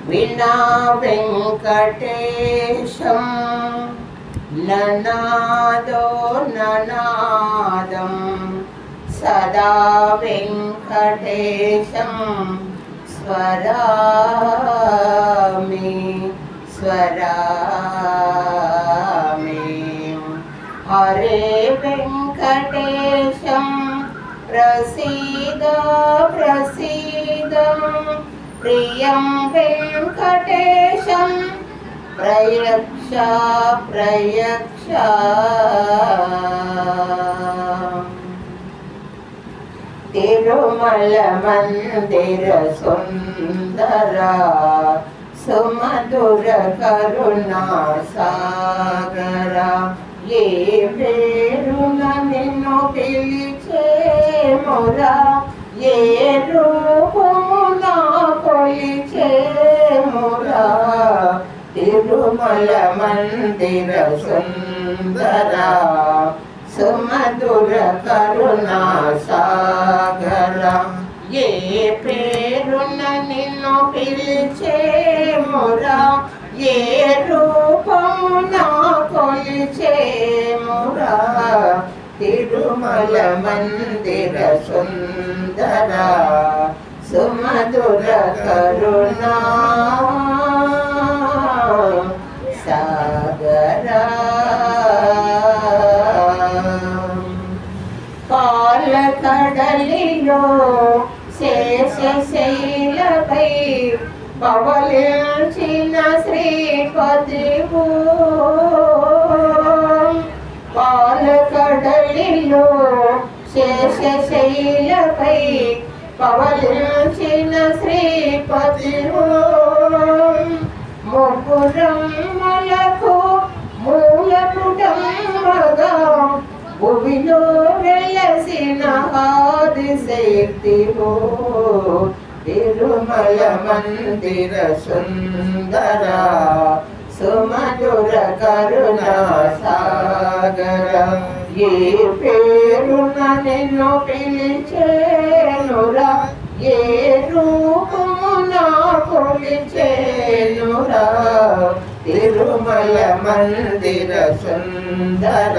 వినా వెంకటేశం ననాదో ననాదం సదా వెంకటేశం స్వరామి స్వరామి హరే వెంకటేశం ప్రసీద ప్రసీద ప్రియం వెంకటేశం ప్రయక్ష ప్రయక్ష తిరుమల మందిర సుందర సుమధుర కరుణా సాగర ఏ పేరున నిన్ను పిలిచేమురా ఏ రూపమున కొలిచేమురా తిరుమల మందిర సుందర సుమధుర కరుణా సాగర ఏ పేరున నిన్ను పిలిచేమురా ఏ రూపమున కొలిచేమురా తిరుమల మందిర సుందర సుమధుర కరుణా సాగర పాలకడలిలో శేషశైలపై పవలించిన శ్రీపతివు పాలకడలిలో శేషశైలపై పవలించిన శ్రీపతివు ముగ్గురమ్మలకు మూలపుటమ్మగా భూమిలో వెలసిన ఆదిశక్తివో తిరుమల మందిర సుందర సుమధుర కరుణా సాగర ఏ పేరున నిన్ను పిలిచేనురా ఏ రూపమున కొలిచేనురా తిరుమల మందిర సుందర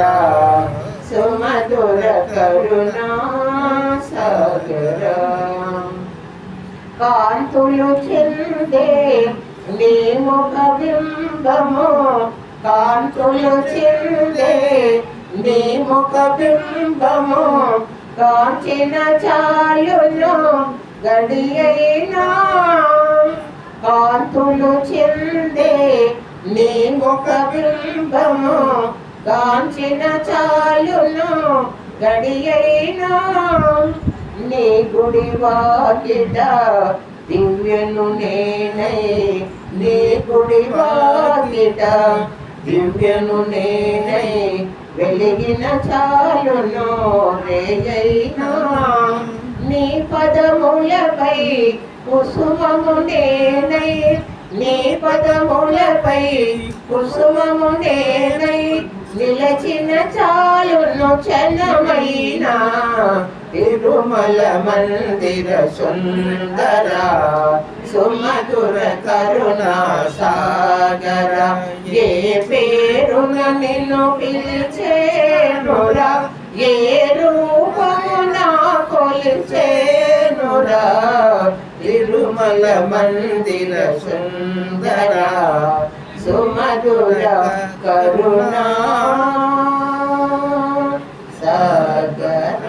సుమధుర కరుణా సాగర కాంతులు చిందే నీ ముఖ బింబము కాంతులు చిందే నీ ముఖ బింబము కాంచిన చాలును గడియైనా కాంతులు చిందే నీ ముఖ బింబము కాంచిన చాలును గడియైనా నీ గుడి వాకిట దివ్యను నేనై నీ గుడి వాకిట దివ్యను నేనై వెలిగిన చాలును రేయైనా నీ పదములపై కుసుమము నేనై నీ పదములపై కుసుమము నేనై నిలచిన చాలును చనమైనా తిరుమల మందిర సుందర సుమధుర కరుణా సాగర ఏ పేరున నిన్ను పిలిచేనురా ఏ రూపమున కొలిచేనురా తిరుమల మందిర సుందర సుమధుర కరుణా సాగర